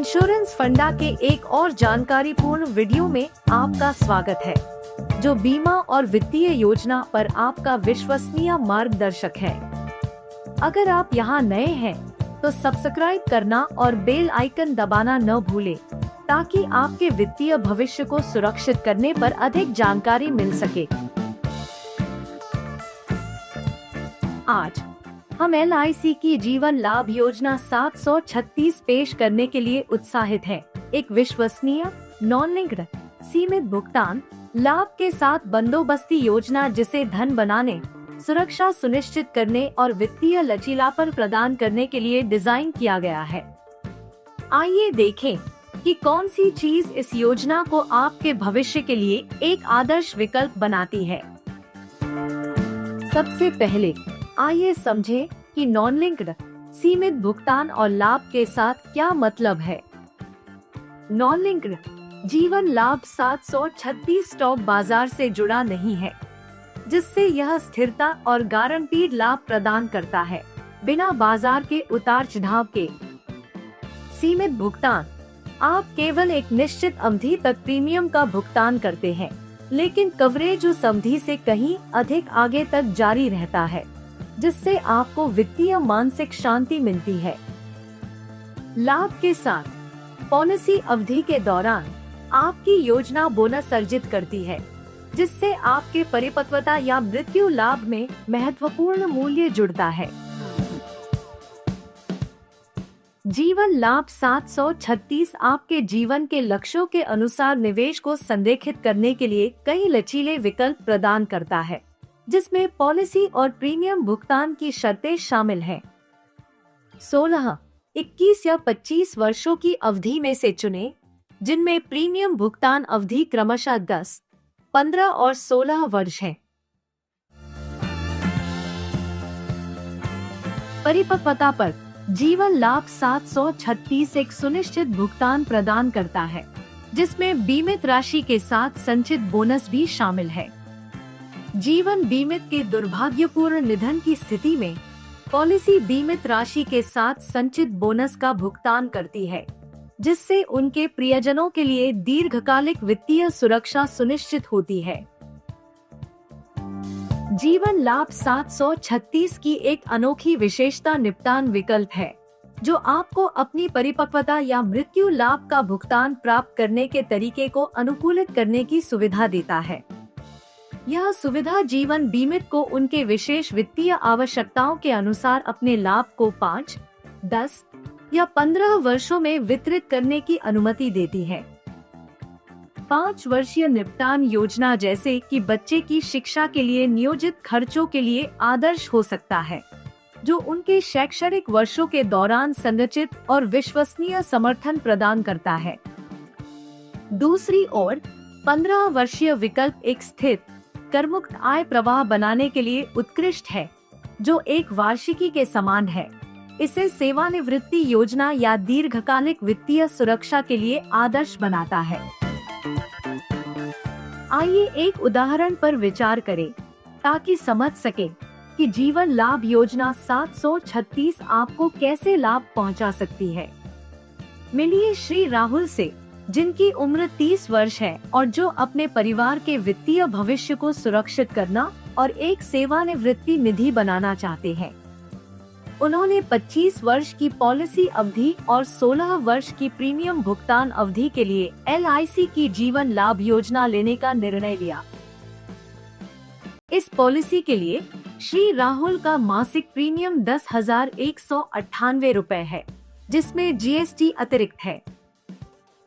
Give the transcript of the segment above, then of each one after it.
Insurance फंडा के एक और जानकारीपूर्ण वीडियो में आपका स्वागत है, जो बीमा और वित्तीय योजना पर आपका विश्वसनीय मार्गदर्शक है। अगर आप यहाँ नए हैं, तो सब्सक्राइब करना और बेल आइकन दबाना न भूलें, ताकि आपके वित्तीय भविष्य को सुरक्षित करने पर अधिक जानकारी मिल सके। आज हम LIC की जीवन लाभ योजना 736 पेश करने के लिए उत्साहित हैं। एक विश्वसनीय, नॉन लिंक्ड, सीमित भुगतान लाभ के साथ बंदोबस्ती योजना जिसे धन बनाने, सुरक्षा सुनिश्चित करने और वित्तीय लचीलापन प्रदान करने के लिए डिजाइन किया गया है। आइए देखें कि कौन सी चीज इस योजना को आपके भविष्य के लिए एक आदर्श विकल्प बनाती है। सबसे पहले आइए समझें कि नॉन लिंक्ड, सीमित भुगतान और लाभ के साथ क्या मतलब है। नॉन लिंक्ड जीवन लाभ 736 स्टॉक बाजार से जुड़ा नहीं है, जिससे यह स्थिरता और गारंटीड लाभ प्रदान करता है, बिना बाजार के उतार चढ़ाव के। सीमित भुगतान, आप केवल एक निश्चित अवधि तक प्रीमियम का भुगतान करते हैं, लेकिन कवरेज उस अवधि से कहीं अधिक आगे तक जारी रहता है, जिससे आपको वित्तीय मानसिक शांति मिलती है। लाभ के साथ, पॉलिसी अवधि के दौरान आपकी योजना बोनस अर्जित करती है, जिससे आपके परिपक्वता या मृत्यु लाभ में महत्वपूर्ण मूल्य जुड़ता है। जीवन लाभ 736 आपके जीवन के लक्ष्यों के अनुसार निवेश को संरेखित करने के लिए कई लचीले विकल्प प्रदान करता है, जिसमें पॉलिसी और प्रीमियम भुगतान की शर्तें शामिल हैं। 16, 21 या 25 वर्षों की अवधि में से चुनें, जिनमें प्रीमियम भुगतान अवधि क्रमशः 10, 15 और 16 वर्ष है। परिपक्वता पर जीवन लाभ 736 एक सुनिश्चित भुगतान प्रदान करता है, जिसमें बीमित राशि के साथ संचित बोनस भी शामिल है। जीवन बीमित के दुर्भाग्यपूर्ण निधन की स्थिति में पॉलिसी बीमित राशि के साथ संचित बोनस का भुगतान करती है, जिससे उनके प्रियजनों के लिए दीर्घकालिक वित्तीय सुरक्षा सुनिश्चित होती है। जीवन लाभ 736 की एक अनोखी विशेषता निपटान विकल्प है, जो आपको अपनी परिपक्वता या मृत्यु लाभ का भुगतान प्राप्त करने के तरीके को अनुकूलित करने की सुविधा देता है। यह सुविधा जीवन बीमित को उनके विशेष वित्तीय आवश्यकताओं के अनुसार अपने लाभ को 5, 10 या 15 वर्षों में वितरित करने की अनुमति देती है। 5 वर्षीय निपटान योजना जैसे कि बच्चे की शिक्षा के लिए नियोजित खर्चों के लिए आदर्श हो सकता है, जो उनके शैक्षणिक वर्षों के दौरान संरचित और विश्वसनीय समर्थन प्रदान करता है। दूसरी ओर 15 वर्षीय विकल्प एक स्थिर, करमुक्त आय प्रवाह बनाने के लिए उत्कृष्ट है, जो एक वार्षिकी के समान है। इसे सेवानिवृत्ति योजना या दीर्घकालिक वित्तीय सुरक्षा के लिए आदर्श बनाता है। आइए एक उदाहरण पर विचार करें, ताकि समझ सकें कि जीवन लाभ योजना 736 आपको कैसे लाभ पहुंचा सकती है। मिलिए श्री राहुल से, जिनकी उम्र 30 वर्ष है और जो अपने परिवार के वित्तीय भविष्य को सुरक्षित करना और एक सेवानिवृत्ति निधि बनाना चाहते हैं। उन्होंने 25 वर्ष की पॉलिसी अवधि और 16 वर्ष की प्रीमियम भुगतान अवधि के लिए LIC की जीवन लाभ योजना लेने का निर्णय लिया। इस पॉलिसी के लिए श्री राहुल का मासिक प्रीमियम 10,198 रुपए है, जिसमें GST अतिरिक्त है।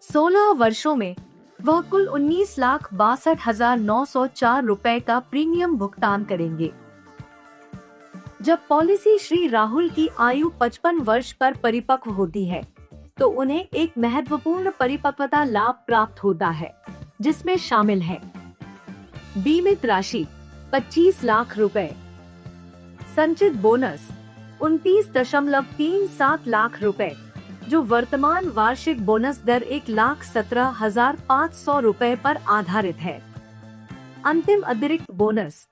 16 वर्षों में वह कुल 19,62,904 रुपए का प्रीमियम भुगतान करेंगे। जब पॉलिसी श्री राहुल की आयु 55 वर्ष पर परिपक्व होती है, तो उन्हें एक महत्वपूर्ण परिपक्वता लाभ प्राप्त होता है, जिसमें शामिल है बीमित राशि 25 लाख रुपए, संचित बोनस 29.37 लाख रुपए, जो वर्तमान वार्षिक बोनस दर 1,17,500 रुपए पर आधारित है। अंतिम अतिरिक्त बोनस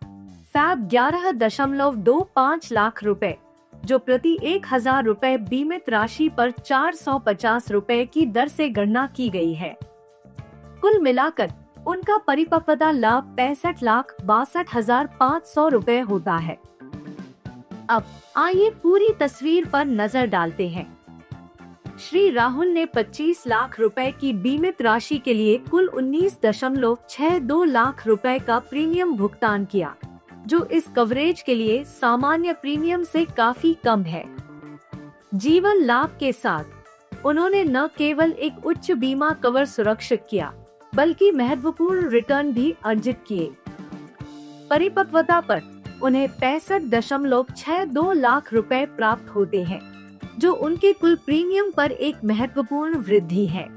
फैब 11.25 लाख रुपए, जो प्रति 1000 रुपए बीमित राशि पर 450 रुपए की दर से गणना की गई है। कुल मिलाकर उनका परिपक्वता लाभ 65,62,500 रुपए होता है। अब आइए पूरी तस्वीर पर नजर डालते हैं। श्री राहुल ने 25 लाख रुपए की बीमित राशि के लिए कुल 19.62 लाख रुपए का प्रीमियम भुगतान किया, जो इस कवरेज के लिए सामान्य प्रीमियम से काफी कम है। जीवन लाभ के साथ उन्होंने न केवल एक उच्च बीमा कवर सुरक्षित किया, बल्कि महत्वपूर्ण रिटर्न भी अर्जित किए। परिपक्वता पर उन्हें 65.62 लाख रुपए प्राप्त होते हैं, जो उनके कुल प्रीमियम पर एक महत्वपूर्ण वृद्धि है।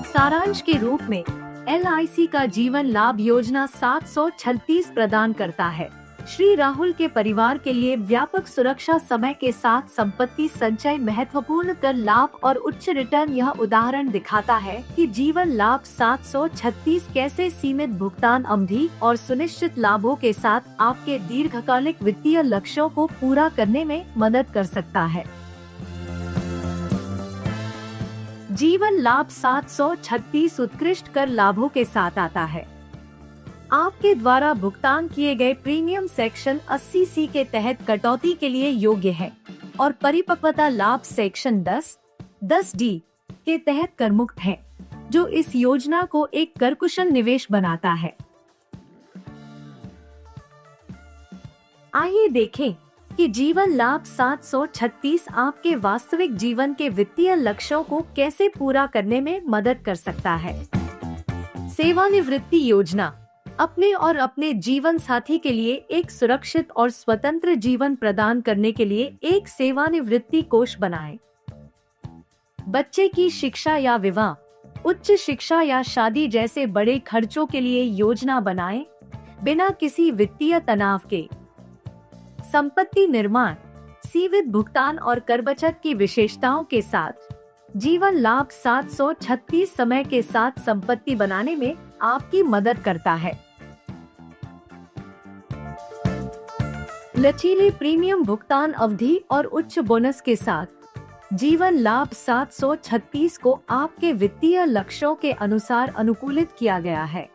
सारांश के रूप में LIC का जीवन लाभ योजना 736 प्रदान करता है। श्री राहुल के परिवार के लिए व्यापक सुरक्षा, समय के साथ संपत्ति संचय, महत्वपूर्ण कर लाभ और उच्च रिटर्न। यह उदाहरण दिखाता है कि जीवन लाभ 736 कैसे सीमित भुगतान अवधि और सुनिश्चित लाभों के साथ आपके दीर्घकालिक वित्तीय लक्ष्यों को पूरा करने में मदद कर सकता है। जीवन लाभ 736 उत्कृष्ट कर लाभों के साथ आता है। आपके द्वारा भुगतान किए गए प्रीमियम सेक्शन 80C के तहत कटौती के लिए योग्य है और परिपक्वता लाभ सेक्शन 10D के तहत करमुक्त है, जो इस योजना को एक करकुशल निवेश बनाता है। आइए देखें कि जीवन लाभ 736 आपके वास्तविक जीवन के वित्तीय लक्ष्यों को कैसे पूरा करने में मदद कर सकता है। सेवानिवृत्ति योजना। अपने और अपने जीवन साथी के लिए एक सुरक्षित और स्वतंत्र जीवन प्रदान करने के लिए एक सेवानिवृत्ति कोष बनाएं। बच्चे की शिक्षा या विवाह, उच्च शिक्षा या शादी जैसे बड़े खर्चों के लिए योजना बनाएं, बिना किसी वित्तीय तनाव के। संपत्ति निर्माण, सीमित भुगतान और कर बचत की विशेषताओं के साथ जीवन लाभ 736 समय के साथ संपत्ति बनाने में आपकी मदद करता है। लचीली प्रीमियम भुगतान अवधि और उच्च बोनस के साथ जीवन लाभ 736 को आपके वित्तीय लक्ष्यों के अनुसार अनुकूलित किया गया है।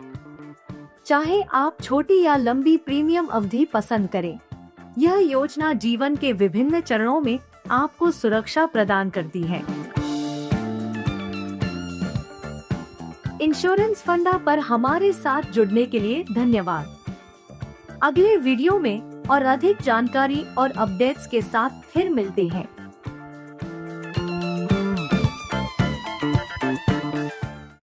चाहे आप छोटी या लंबी प्रीमियम अवधि पसंद करें, यह योजना जीवन के विभिन्न चरणों में आपको सुरक्षा प्रदान करती है। इंश्योरेंस फंडा पर हमारे साथ जुड़ने के लिए धन्यवाद। अगले वीडियो में और अधिक जानकारी और अपडेट्स के साथ फिर मिलते हैं।